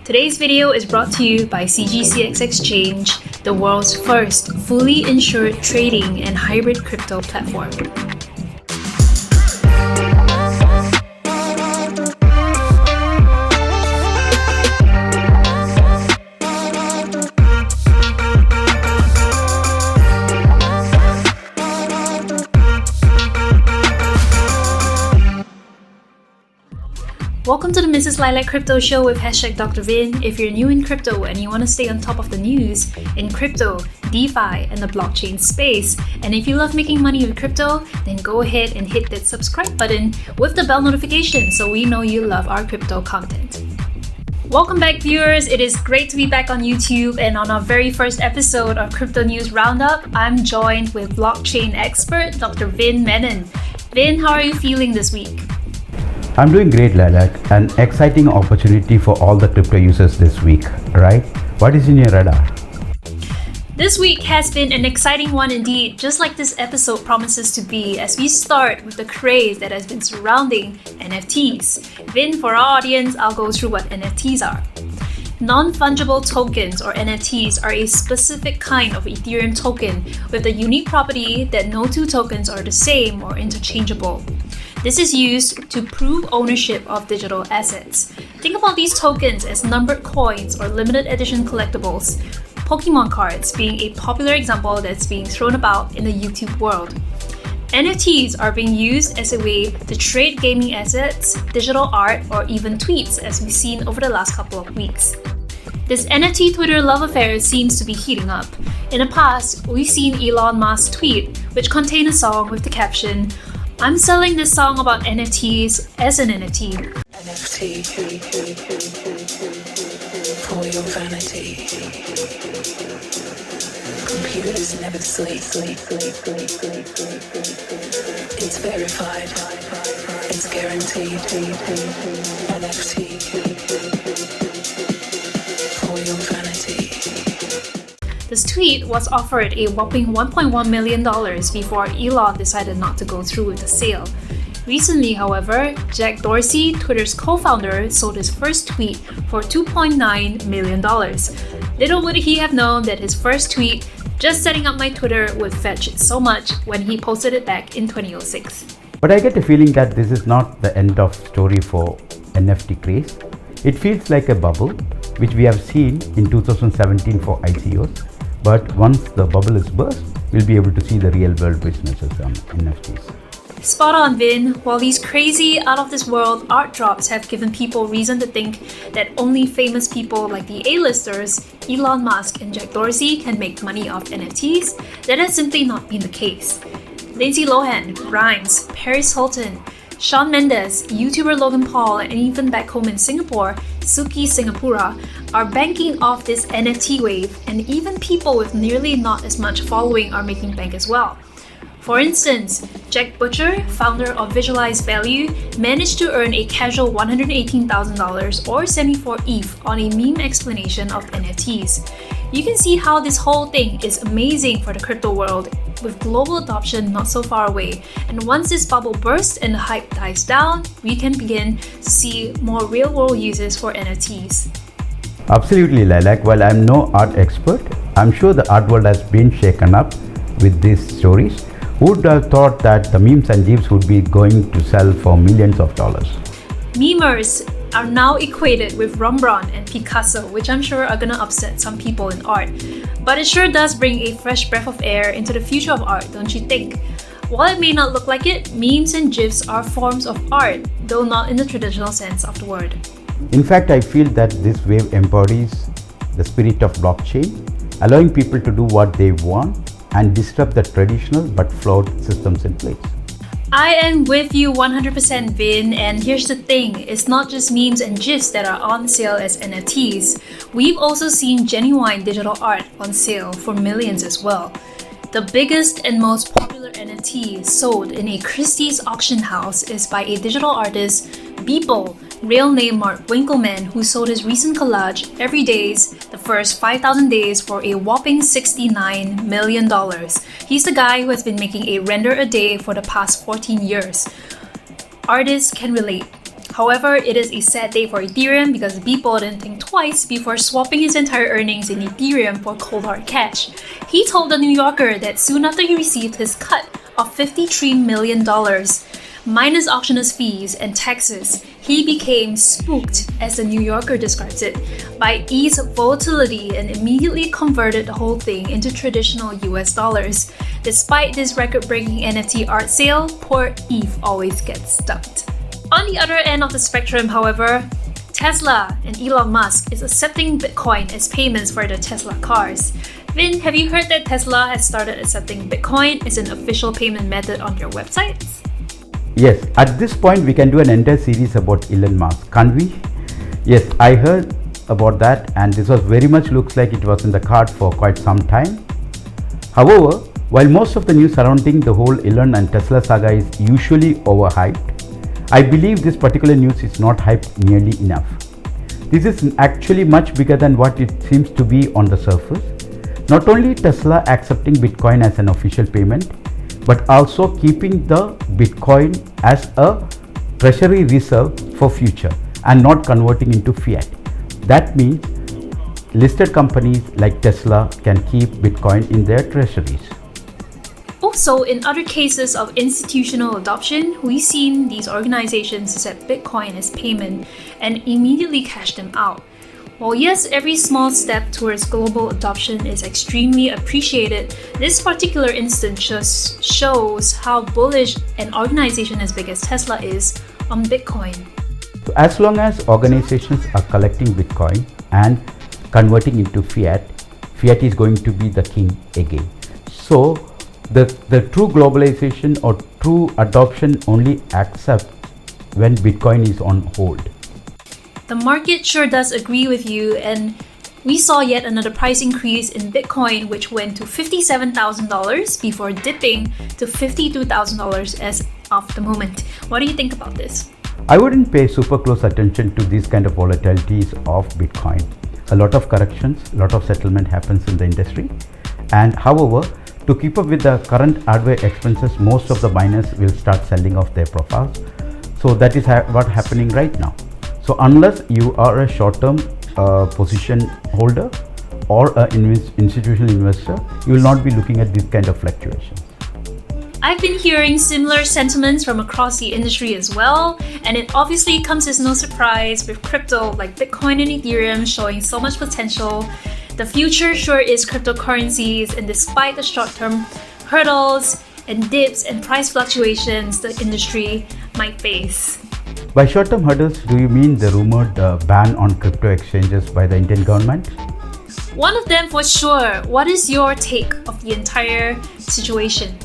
Today's video is brought to you by CGCX Exchange, the world's first fully insured trading and hybrid crypto platform. Welcome to the Mrs. Lilac Crypto Show with Dr. Vin. If you're new in crypto and you want to stay on top of the news in crypto, DeFi, and the blockchain space, and if you love making money with crypto, then go ahead and hit that subscribe button with the bell notification so we know you love our crypto content. Welcome back, viewers. It is great to be back on YouTube, and on our very first episode of Crypto News Roundup, I'm joined with blockchain expert Dr. Vin Menon. Vin, how are you feeling this week? I'm doing great, Lilac. An exciting opportunity for all the crypto users this week, right? What is in your radar? This week has been an exciting one indeed, just like this episode promises to be, as we start with the craze that has been surrounding NFTs. Vin, for our audience, I'll go through what NFTs are. Non-fungible tokens, or NFTs, are a specific kind of Ethereum token with the unique property that no two tokens are the same or interchangeable. This is used to prove ownership of digital assets. Think about these tokens as numbered coins or limited edition collectibles, Pokemon cards being a popular example that's being thrown about in the YouTube world. NFTs are being used as a way to trade gaming assets, digital art, or even tweets, as we've seen over the last couple of weeks. This NFT Twitter love affair seems to be heating up. In the past, we've seen Elon Musk tweet, which contained a song with the caption, "I'm selling this song about NFTs as an NFT. NFT for your vanity. Computers never sleep. It's verified. It's guaranteed. NFT for your vanity." This tweet was offered a whopping $1.1 million before Elon decided not to go through with the sale. Recently, however, Jack Dorsey, Twitter's co-founder, sold his first tweet for $2.9 million. Little would he have known that his first tweet, "Just setting up my Twitter," would fetch so much when he posted it back in 2006. But I get a feeling that this is not the end of story for NFT craze. It feels like a bubble, which we have seen in 2017 for ICOs. But once the bubble is burst, we'll be able to see the real world businesses on NFTs. Spot on, Vin. While these crazy, out-of-this-world art drops have given people reason to think that only famous people like the A-listers, Elon Musk and Jack Dorsey, can make money off NFTs, that has simply not been the case. Lindsay Lohan, Rhymes, Paris Hilton, Shawn Mendes, YouTuber Logan Paul, and even back home in Singapore, Suki Singapura, are banking off this NFT wave, and even people with nearly not as much following are making bank as well. For instance, Jack Butcher, founder of Visualize Value, managed to earn a casual $118,000 or 74 ETH on a meme explanation of NFTs. You can see how this whole thing is amazing for the crypto world, with global adoption not so far away. And once this bubble bursts and the hype dies down, we can begin to see more real-world uses for NFTs. Absolutely, Lilac. While I'm no art expert, I'm sure the art world has been shaken up with these stories. Who would have thought that the memes and GIFs would be going to sell for millions of dollars? Memers are now equated with Rembrandt and Picasso, which I'm sure are gonna upset some people in art. But it sure does bring a fresh breath of air into the future of art, don't you think? While it may not look like it, memes and GIFs are forms of art, though not in the traditional sense of the word. In fact, I feel that this wave embodies the spirit of blockchain, allowing people to do what they want and disrupt the traditional but flawed systems in place. I am with you 100%, Vin, and here's the thing, it's not just memes and GIFs that are on sale as NFTs. We've also seen genuine digital art on sale for millions as well. The biggest and most popular NFT sold in a Christie's auction house is by a digital artist, Beeple, real name Mark Winkelmann, who sold his recent collage, Every Days, the first 5,000 days, for a whopping $69 million. He's the guy who has been making a render a day for the past 14 years. Artists can relate. However, it is a sad day for Ethereum because Beeple didn't think twice before swapping his entire earnings in Ethereum for cold hard cash. He told the New Yorker that soon after he received his cut of $53 million, minus auctioneer's fees and taxes, he became spooked, as the New Yorker describes it, by ETH's volatility and immediately converted the whole thing into traditional US dollars. Despite this record-breaking NFT art sale, poor ETH always gets stumped. On the other end of the spectrum, however, Tesla and Elon Musk is accepting Bitcoin as payments for their Tesla cars. Vin, have you heard that Tesla has started accepting Bitcoin as an official payment method on their websites? Yes, at this point we can do an entire series about Elon Musk, can't we? Yes, I heard about that, and this was very much looks like it was in the card for quite some time. However, while most of the news surrounding the whole Elon and Tesla saga is usually overhyped, I believe this particular news is not hyped nearly enough. This is actually much bigger than what it seems to be on the surface. Not only Tesla accepting Bitcoin as an official payment, but also keeping the Bitcoin as a treasury reserve for future and not converting into fiat. That means listed companies like Tesla can keep Bitcoin in their treasuries. Also, in other cases of institutional adoption, we've seen these organizations accept Bitcoin as payment and immediately cash them out. While yes, every small step towards global adoption is extremely appreciated, this particular instance just shows how bullish an organization as big as Tesla is on Bitcoin. So as long as organizations are collecting Bitcoin and converting into fiat, fiat is going to be the king again. So the true globalization or true adoption only accepts when Bitcoin is on hold. The market sure does agree with you, and we saw yet another price increase in Bitcoin, which went to $57,000 before dipping to $52,000 as of the moment. What do you think about this? I wouldn't pay super close attention to these kind of volatilities of Bitcoin. A lot of corrections, a lot of settlement happens in the industry, and however, to keep up with the current hardware expenses, most of the miners will start selling off their profiles. So that is what's happening right now. So unless you are a short-term position holder or an institutional investor, you will not be looking at this kind of fluctuations. I've been hearing similar sentiments from across the industry as well, and it obviously comes as no surprise with crypto like Bitcoin and Ethereum showing so much potential. The future sure is cryptocurrencies, and despite the short-term hurdles and dips and price fluctuations the industry might face. By short-term hurdles, do you mean the rumored ban on crypto exchanges by the Indian government? One of them for sure. What is your take of the entire situation?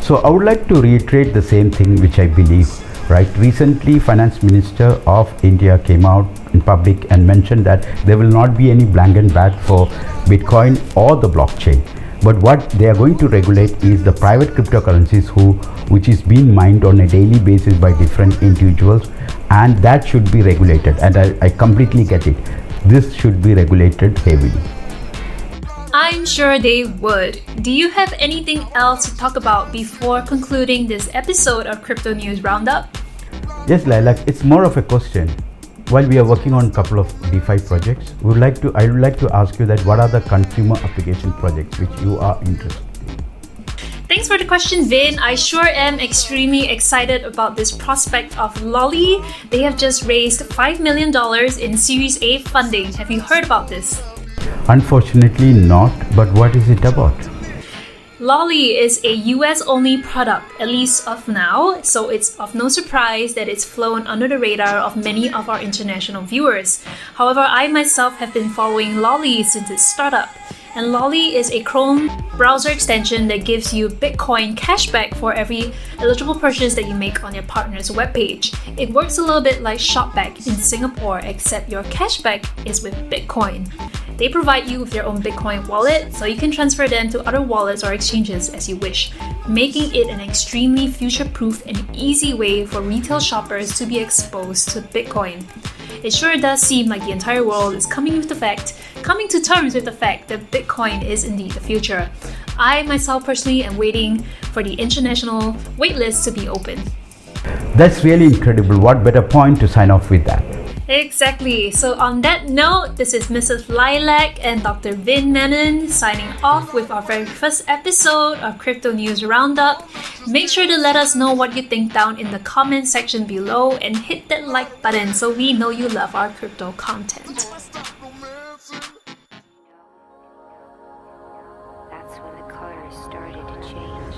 So I would like to reiterate the same thing which I believe, right? Recently, Finance Minister of India came out in public and mentioned that there will not be any blanket ban for Bitcoin or the blockchain. But what they are going to regulate is the private cryptocurrencies which is being mined on a daily basis by different individuals, and that should be regulated. And I completely get it. This should be regulated heavily. I'm sure they would. Do you have anything else to talk about before concluding this episode of Crypto News Roundup? Yes, Lilac, it's more of a question. While we are working on a couple of DeFi projects, I would like to ask you that what are the consumer application projects which you are interested in? Thanks for the question, Vin. I sure am extremely excited about this prospect of Lolli. They have just raised $5 million in Series A funding. Have you heard about this? Unfortunately not, but what is it about? Lolli is a US-only product, at least of now, so it's of no surprise that it's flown under the radar of many of our international viewers. However, I myself have been following Lolli since its startup, and Lolli is a Chrome browser extension that gives you Bitcoin cashback for every eligible purchase that you make on your partner's webpage. It works a little bit like Shopback in Singapore, except your cashback is with Bitcoin. They provide you with your own Bitcoin wallet, so you can transfer them to other wallets or exchanges as you wish, making it an extremely future-proof and easy way for retail shoppers to be exposed to Bitcoin. It sure does seem like the entire world is coming to terms with the fact that Bitcoin is indeed the future. I myself personally am waiting for the international waitlist to be open. That's really incredible. What better point to sign off with that? Exactly. So on that note, this is Mrs. Lilac and Dr. Vin Menon signing off with our very first episode of Crypto News Roundup. Make sure to let us know what you think down in the comment section below and hit that like button so we know you love our crypto content. That's when the colors started to change.